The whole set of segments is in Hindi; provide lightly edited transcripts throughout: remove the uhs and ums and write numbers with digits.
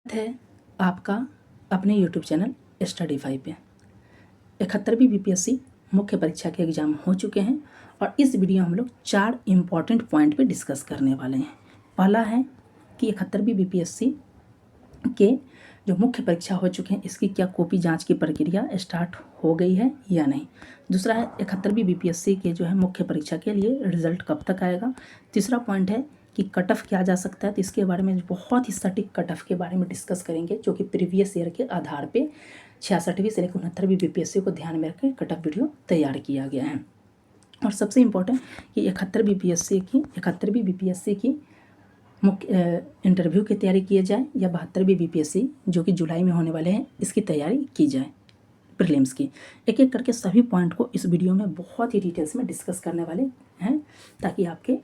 है आपका अपने YouTube चैनल स्टडी 5 पे 71वीं बीपीएससी मुख्य परीक्षा के एग्ज़ाम हो चुके हैं और इस वीडियो में हम लोग 4 इम्पॉर्टेंट पॉइंट पे डिस्कस करने वाले हैं। पहला है कि 71वीं बीपीएससी के जो मुख्य परीक्षा हो चुके हैं इसकी क्या कॉपी जांच की प्रक्रिया स्टार्ट हो गई है या नहीं। दूसरा है 71वीं बीपीएससी के जो है मुख्य परीक्षा के लिए रिजल्ट कब तक आएगा। तीसरा पॉइंट है कि कट ऑफ क्या जा सकता है, तो इसके बारे में बहुत ही सटीक कट ऑफ के बारे में डिस्कस करेंगे जो कि प्रीवियस ईयर के आधार पे 66वीं से लेकर 69वीं बीपीएससी को ध्यान में रखकर कट ऑफ वीडियो तैयार किया गया है। और सबसे इम्पोर्टेंट कि 71वीं बीपीएससी की मुख्य इंटरव्यू की तैयारी की जाए या 72वीं बीपीएससी जो कि जुलाई में होने वाले हैं इसकी तैयारी की जाए प्रीलिम्स की। एक एक करके सभी पॉइंट को इस वीडियो में बहुत ही डिटेल्स में डिस्कस करने वाले हैं ताकि आपके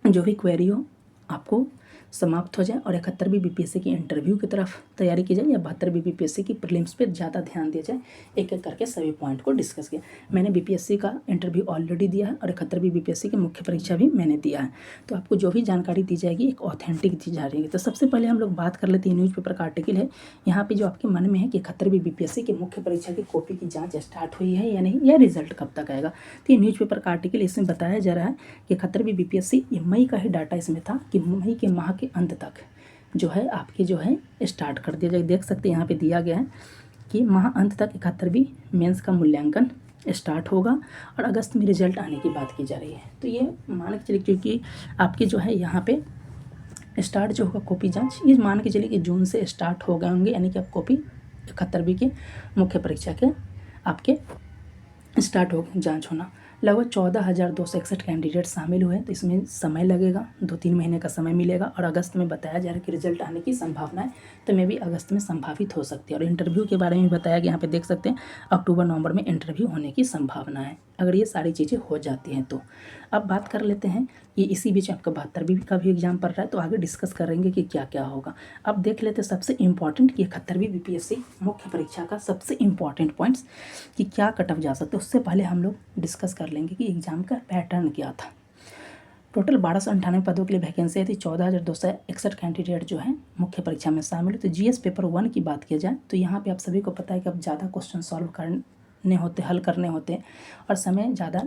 जो भी क्वेरी हो आपको समाप्त हो जाए और 71वीं बीपीएससी की इंटरव्यू की तरफ तैयारी की जाए या 72वीं बीपीएससी की प्रीलिम्स पे ज़्यादा ध्यान दिया जाए। एक एक करके सभी पॉइंट को डिस्कस किया। मैंने बीपीएससी का इंटरव्यू ऑलरेडी दिया है और 71वीं बीपीएससी की मुख्य परीक्षा भी मैंने दिया है, तो आपको जो भी जानकारी दी जाएगी एक ऑथेंटिक दी जा रही है। तो सबसे पहले हम लोग बात कर लेते हैं न्यूज़पेपर का आर्टिकल है यहाँ पर जो आपके मन में है कि 71वीं बीपीएससी की मुख्य परीक्षा की कॉपी की जाँच स्टार्ट हुई है या नहीं, या रिजल्ट कब तक आएगा। तो ये न्यूज़पेपर का आर्टिकल इसमें बताया जा रहा है कि 71वीं बीपीएससी मई का ही डाटा इसमें था कि मई के माह के अंत तक जो है आपके जो है स्टार्ट कर दिया जाए। देख सकते हैं यहाँ पे दिया गया है कि माह अंत तक 71वीं मेंस का मूल्यांकन स्टार्ट होगा और अगस्त में रिजल्ट आने की बात की जा रही है। तो ये मान के चलिए क्योंकि आपके जो है यहाँ पे स्टार्ट जो होगा कॉपी जांच, ये मान के चलिए कि जून से स्टार्ट हो गए होंगे, यानी कि आप कॉपी 71वीं के मुख्य परीक्षा के आपके स्टार्ट हो जांच होना। लगभग 14,261 कैंडिडेट शामिल हुए, तो इसमें समय लगेगा, 2-3 महीने का समय मिलेगा और अगस्त में बताया जा रहा है कि रिजल्ट आने की संभावना है, तो मे भी अगस्त में संभावित हो सकती है। और इंटरव्यू के बारे में बताया गया, यहाँ पे देख सकते हैं अक्टूबर-नवंबर में इंटरव्यू होने की संभावना है अगर ये सारी चीज़ें हो जाती हैं तो। अब बात कर लेते हैं कि इसी बीच आपका 72वीं का भी एग्जाम पड़ रहा है, तो आगे डिस्कस करेंगे कि क्या क्या होगा। अब देख लेते हैं सबसे इम्पॉर्टेंट कि 71वीं बीपीएससी मुख्य परीक्षा का सबसे इम्पॉर्टेंट पॉइंट्स कि क्या कट ऑफ जा सकते हैं। उससे पहले हम लोग डिस्कस कर लेंगे कि एग्ज़ाम का पैटर्न क्या था। टोटल 1298 पदों के लिए वैकेंसी थी, 14,261 कैंडिडेट जो है मुख्य परीक्षा में शामिल हुए। तो जीएस पेपर 1 की बात किया जाए तो यहाँ पे आप सभी को पता है कि अब ज़्यादा क्वेश्चन सॉल्व करने होते, हल करने होते हैं और समय ज़्यादा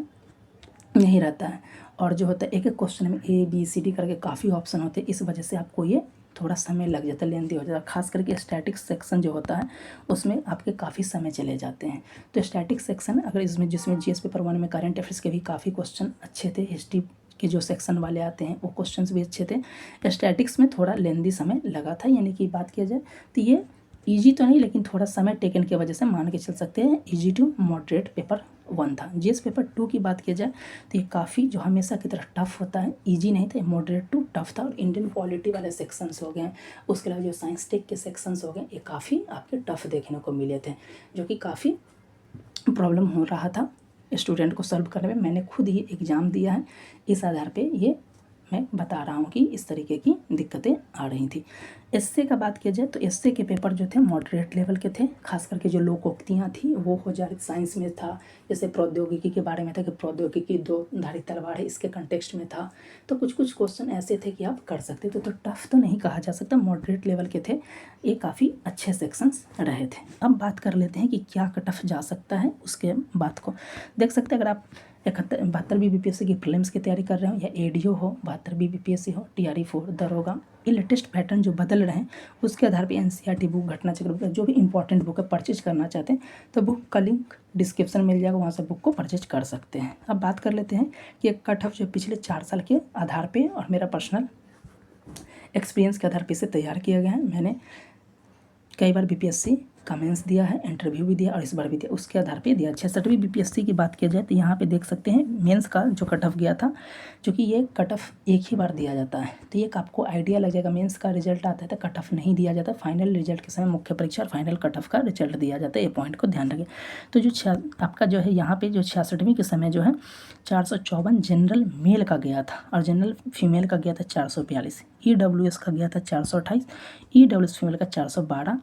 नहीं रहता है, और जो होता है एक एक क्वेश्चन में ABCD करके काफ़ी ऑप्शन होते हैं, इस वजह से आपको ये थोड़ा समय लग जाता है, लेंदी हो जाता है। खास करके स्टैटिक सेक्शन जो होता है उसमें आपके काफ़ी समय चले जाते हैं। तो स्टैटिक सेक्शन अगर इसमें जिसमें जीएस पेपर 1 में करंट अफेयर्स के भी काफ़ी क्वेश्चन अच्छे थे, हिस्ट्री के जो सेक्शन वाले आते हैं वो क्वेश्चंस भी अच्छे थे। स्टैटिक्स में थोड़ा लेंदी समय लगा था, यानी कि बात किया जाए तो ये ईजी तो नहीं, लेकिन थोड़ा समय टेकन की वजह से मान के चल सकते हैं ईजी टू मॉडरेट पेपर 1 था। जीएस पेपर 2 की बात किया जाए तो ये काफ़ी जो हमेशा की तरह टफ होता है, ईजी नहीं था, मॉडरेट टू टफ था। और इंडियन पॉलिटी वाले सेक्शंस हो गए, उसके अलावा जो साइंस टेक के सेक्शंस हो गए, ये काफ़ी आपके टफ देखने को मिले थे, जो कि काफ़ी प्रॉब्लम हो रहा था स्टूडेंट को सॉल्व करने में। मैंने खुद ही एग्ज़ाम दिया है, इस आधार पे ये मैं बता रहा हूँ कि इस तरीके की दिक्कतें आ रही थी। एसए का बात किया जाए तो एसए के पेपर जो थे मॉडरेट लेवल के थे, खास करके जो लोकोक्तियाँ थी वो हो जा रही। साइंस में था, जैसे प्रौद्योगिकी के बारे में था कि प्रौद्योगिकी 2 धारी तलवार है, इसके कंटेक्स्ट में था। तो कुछ कुछ क्वेश्चन ऐसे थे कि आप कर सकते थे, तो टफ तो नहीं कहा जा सकता, मॉडरेट लेवल के थे, ये काफ़ी अच्छे सेक्शंस रहे थे। अब बात कर लेते हैं कि क्या कट ऑफ जा सकता है, उसके बात को देख सकते हैं। अगर आप 72वीं बीपीएससी की प्रीलिम्स की तैयारी कर रहे हो या एडीओ हो, 72वीं बीपीएससी हो, TRE4, दरोगा, ये लेटेस्ट पैटर्न जो बदल रहे हैं उसके आधार पर NCERT बुक, घटना चक्र बुक, जो भी इंपॉर्टेंट बुक है परचेज करना चाहते हैं तो बुक का लिंक डिस्क्रिप्शन मिल जाएगा, वहाँ से बुक को परचेज कर सकते हैं। अब बात कर लेते हैं कि एक कट ऑफ जो पिछले 4 साल के आधार पर और मेरा पर्सनल एक्सपीरियंस के आधार पर इसे तैयार किया गया है। मैंने कई बार बीपीएससी का मेंस दिया है, इंटरव्यू भी दिया और इस बार भी दिया, उसके आधार पे दिया। 66वीं बीपीएससी की बात किया जाए तो यहाँ पे देख सकते हैं मेंस का जो कट ऑफ गया था, क्योंकि ये कट ऑफ एक ही बार दिया जाता है, तो ये आपको आइडिया लग जाएगा। मेंस का रिजल्ट आता है तो कट ऑफ नहीं दिया जाता, फाइनल रिजल्ट के समय मुख्य परीक्षा और फाइनल कट ऑफ का रिजल्ट दिया जाता है, ये पॉइंट को ध्यान रखें। तो जो आपका जो है यहाँ पे जो 66वीं के समय जो है 454 जनरल मेल का गया था और जनरल फीमेल का गया था 442, EWS का गया था 428, EWS फीमेल का 412,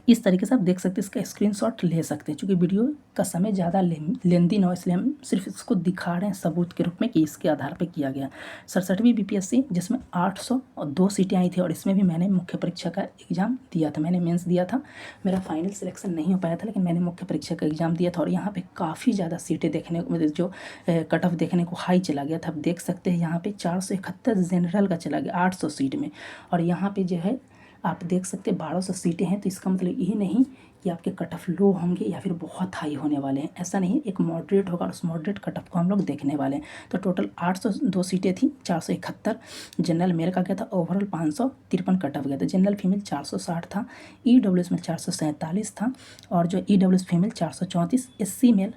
इस तरीके से आप देख सकते हैं, इसका स्क्रीनशॉट ले सकते हैं। चूँकि वीडियो का समय ज़्यादा लेंदी ना हो, इसलिए हम सिर्फ इसको दिखा रहे हैं सबूत के रूप में कि इसके आधार पे किया गया। 67वीं बीपीएससी जिसमें 802 सीटें आई थी और इसमें भी मैंने मुख्य परीक्षा का एग्ज़ाम दिया था, मैंने मेंस दिया था। मेरा फाइनल सिलेक्शन नहीं हो पाया था, लेकिन मैंने मुख्य परीक्षा का एग्ज़ाम दिया था और यहाँ पर काफ़ी ज़्यादा सीटें देखने को, मतलब जो कट ऑफ देखने को हाई चला गया था। आप देख सकते हैं यहाँ पर 471 जनरल का चला गया 800 सीट में, और यहाँ पर जो है आप देख सकते हैं 1200 सीटें हैं। तो इसका मतलब ये नहीं कि आपके कट ऑफ लो होंगे या फिर बहुत हाई होने वाले हैं, ऐसा नहीं, एक मॉडरेट होगा और उस मॉडरेट कट ऑफ को हम लोग देखने वाले हैं। तो टोटल 802 सीटें थी, 471 जनरल मेल का गया था, ओवरऑल 553 कट ऑफ गया था। जनरल फीमेल 460 था, ईडब्ल्यूएस में 447 था, और जो EWS female 434, SC male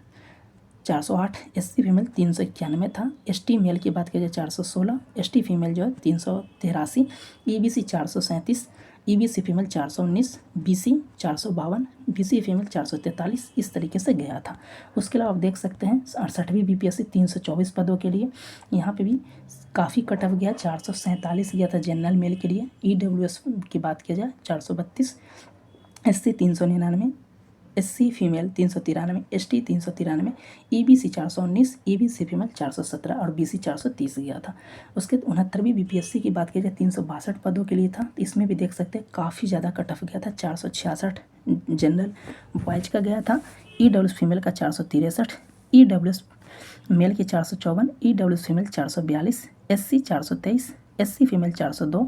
408, SC female 391 था, एसटी मेल की बात की जाए 416, एसटी फीमेल जो है 383, EBC 437, EBC female 419, BC 452, BC female 443, इस तरीके से गया था। उसके अलावा आप देख सकते हैं 68वीं बीपीएससी 324 पदों के लिए यहाँ पे भी काफ़ी कट ऑफ गया, 447 गया था जनरल मेल के लिए। ईडब्ल्यूएस की बात की जाए 432, SC 399, SC female 393, ST 393, EBC 419, EBC female 417 और बीसी 430 गया था। उसके 69वीं बीपीएससी की बात की जाए 362 पदों के लिए था। तो इसमें भी देख सकते हैं काफ़ी ज़्यादा कट ऑफ गया था, 466 जनरल बॉयज का गया था, ईडब्ल्यूएस फीमेल का 463, ईडब्ल्यूएस मेल की 454, EWS female 442, SC 423, SC female 402,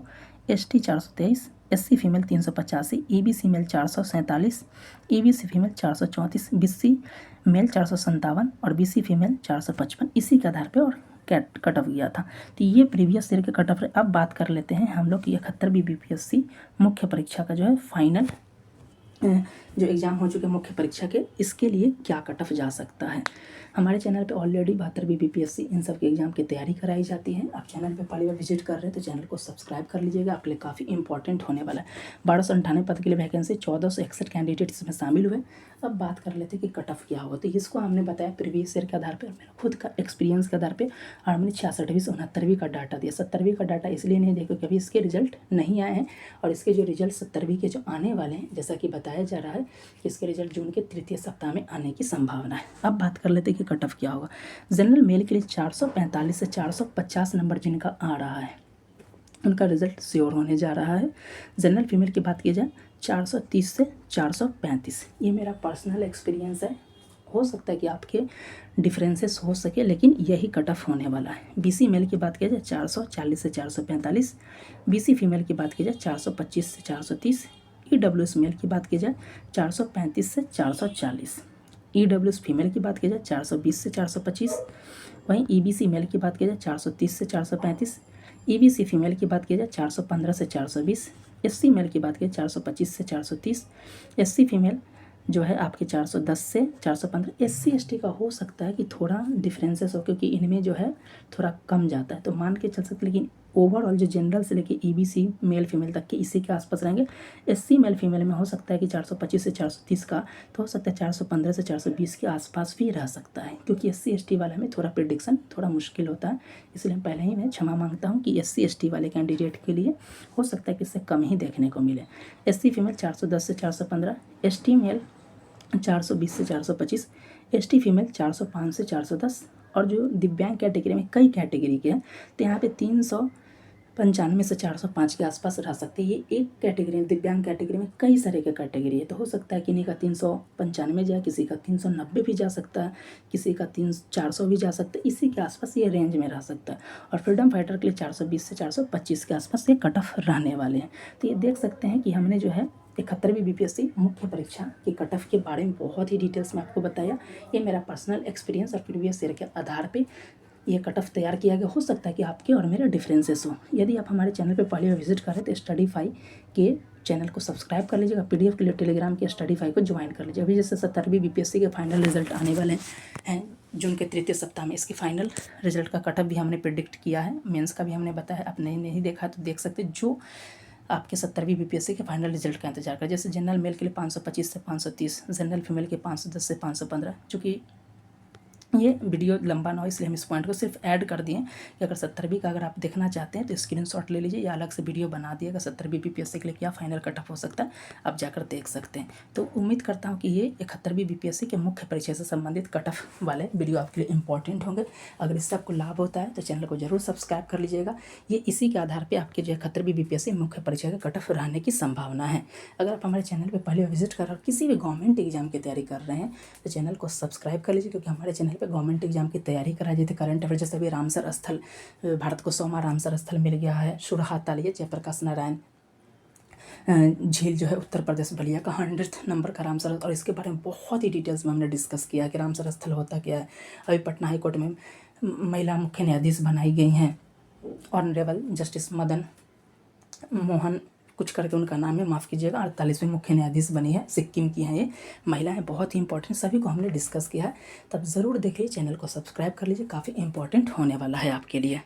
ST 423, SC female 385, EBC male 447, EBC female 434, BC male 457 और बीसी फीमेल 455, इसी के आधार पे और कट ऑफ गया था। तो ये प्रीवियस ईयर के कट ऑफ। अब बात कर लेते हैं हम लोग 71वीं बीपीएससी मुख्य परीक्षा का जो है फाइनल जो एग्ज़ाम हो चुके मुख्य परीक्षा के, इसके लिए क्या कट ऑफ जा सकता है। हमारे चैनल पे ऑलरेडी 72वीं बीपीएससी इन सब के एग्ज़ाम की तैयारी कराई जाती है। आप चैनल पे पहली बार विजिट कर रहे हैं तो चैनल को सब्सक्राइब कर लीजिएगा, आपके लिए काफ़ी इंपॉर्टेंट होने वाला है। 1298 पद के लिए वैकेंसी, 1461 कैंडिडेट इसमें शामिल हुए। अब बात कर लेते हैं कि कट ऑफ क्या होगा। तो इसको हमने बताया प्रीवियस ईयर के आधार पर, मेरा खुद का एक्सपीरियंस के आधार पर, और हमने 66वीं से 69वीं का डाटा दिया। 70वीं का डाटा इसलिए नहीं देखो क्योंकि इसके रिजल्ट नहीं आए हैं, और इसके जो रिजल्ट 70वीं के जो आने वाले हैं, जैसा कि बताया जा रहा है कि इसके रिजल्ट जून के तृतीय सप्ताह में आने की संभावना है। अब बात कर लेते हैं कि कट ऑफ क्या होगा। जनरल मेल के लिए 445 से 450 नंबर जिनका आ रहा है उनका रिजल्ट श्योर होने जा रहा है। जनरल फीमेल की बात की जाए 430 से 435, ये मेरा पर्सनल एक्सपीरियंस है। हो सकता है कि आपके डिफरेंसेस हो सके, लेकिन यही कट ऑफ होने वाला है। बीसी मेल की बात की जाए 440 से 445, बीसी फीमेल की बात की जाए 425 से 430, ईडब्ल्यूएस मेल की बात की जाए 435 से 440, ईडब्ल्यूएस फीमेल की बात की जाए 420 से 425, वहीं ईबीसी मेल की बात की जाए 430 से 435, ईबीसी फीमेल की बात की जाए 415 से 420, एससी मेल की बात की जाए 425 से 430, एससी फीमेल जो है आपके 410 से 415। एससी एसटी का हो सकता है कि थोड़ा डिफरेंसेस हो, क्योंकि इनमें जो है थोड़ा कम जाता है, तो मान के चल सकते, लेकिन ओवरऑल जो जनरल से लेके ईबीसी मेल फीमेल तक के इसी के आसपास रहेंगे। एससी मेल फीमेल में हो सकता है कि 425 से 430 का, तो हो सकता है 415 से 420 के आसपास भी रह सकता है, क्योंकि एससी एसटी वाले में थोड़ा प्रेडिक्शन थोड़ा मुश्किल होता है। इसलिए पहले ही मैं क्षमा मांगता हूँ कि एससी एसटी वाले कैंडिडेट के लिए हो सकता है कि इससे कम ही देखने को मिले। एससी फीमेल 410 से 415, एसटी मेल 420 से 425, एसटी फीमेल 405 से 410, और जो दिव्यांग कैटेगरी में कई कैटेगरी के हैं तो यहाँ पे 395 से 405 के आसपास रह सकते हैं। ये एक कैटेगरी, दिव्यांग कैटेगरी में कई सारे के कैटेगरी है, तो हो सकता है किन्हीं का 395 जाए, किसी का 390 भी जा सकता है, किसी का 400 भी जा सकता है, इसी के आसपास ये रेंज में रह सकता है। और फ्रीडम फाइटर के लिए 420 से 425 के आसपास ये कट ऑफ रहने वाले हैं। तो ये देख सकते हैं कि हमने जो है 71वीं बीपीएससी मुख्य परीक्षा की कट ऑफ के बारे में बहुत ही डिटेल्स में आपको बताया। ये मेरा पर्सनल एक्सपीरियंस और प्रीवियस ईयर के आधार पे ये कट ऑफ तैयार किया गया। हो सकता है कि आपके और मेरे डिफरेंसेस हो। यदि आप हमारे चैनल पे पहले विजिट करें तो स्टडीफाई के चैनल को सब्सक्राइब कर लीजिएगा। पीडीएफ के लिए टेलीग्राम के स्टडीफाई को ज्वाइन कर लीजिए। अभी जैसे 70वीं बीपीएससी के फाइनल रिजल्ट आने वाले हैं जून के तृतीय सप्ताह में, इसकी फाइनल रिजल्ट का कट ऑफ भी हमने प्रिडिक्ट किया है, मेंस का भी हमने बताया। आप नहीं देखा तो देख सकते, जो आपके 70वीं बीपीएससी के फाइनल रिजल्ट का इंतजार करें। जैसे जनरल मेल के लिए 525 से 530, जनरल फीमेल के 510 से 515, चूँकि ये वीडियो लंबा ना हो इसलिए हम इस पॉइंट को सिर्फ ऐड कर दिए कि अगर 70 का अगर आप देखना चाहते हैं तो स्क्रीनशॉट ले लीजिए या अलग से वीडियो बना दिएगा 70 बीपीएससी के लिए क्या फाइनल कट ऑफ हो सकता है, आप जाकर देख सकते हैं। तो उम्मीद करता हूँ कि ये 71वीं बीपीएससी के मुख्य परीक्षा से संबंधित कट ऑफ वाले वीडियो आपके लिए इंपॉर्टेंट होंगे। अगर इससे आपको लाभ होता है तो चैनल को जरूर सब्सक्राइब कर लीजिएगा। ये इसी के आधार पर आपके जो 71वीं बीपीएससी मुख्य परीक्षा का कट ऑफ रहने की संभावना है। अगर आप हमारे चैनल पर पहले विजिट कर और किसी भी गवर्नमेंट एग्जाम की तैयारी कर रहे हैं तो चैनल को सब्सक्राइब कर लीजिए, क्योंकि हमारे चैनल पर गवर्नमेंट एग्जाम की तैयारी कराई जाती है। करंट अफेयर जैसे अभी रामसर स्थल, भारत को 100वां रामसर स्थल मिल गया है। सुरहाता लिए जयप्रकाश नारायण झील जो है उत्तर प्रदेश बलिया का 100th नंबर का रामसर, और इसके बारे में बहुत ही डिटेल्स में हमने डिस्कस किया कि रामसर स्थल होता क्या है। अभी पटना हाई कोर्ट में महिला मुख्य न्यायाधीश बनाई गई हैं, ऑनरेबल जस्टिस मदन मोहन कुछ करके उनका नाम है, माफ़ कीजिएगा, 48वीं मुख्य न्यायाधीश बनी है, सिक्किम की हैं ये महिलाएं, बहुत ही इंपॉर्टेंट, सभी को हमने डिस्कस किया है। तब ज़रूर देखिए, चैनल को सब्सक्राइब कर लीजिए, काफ़ी इंपॉर्टेंट होने वाला है आपके लिए।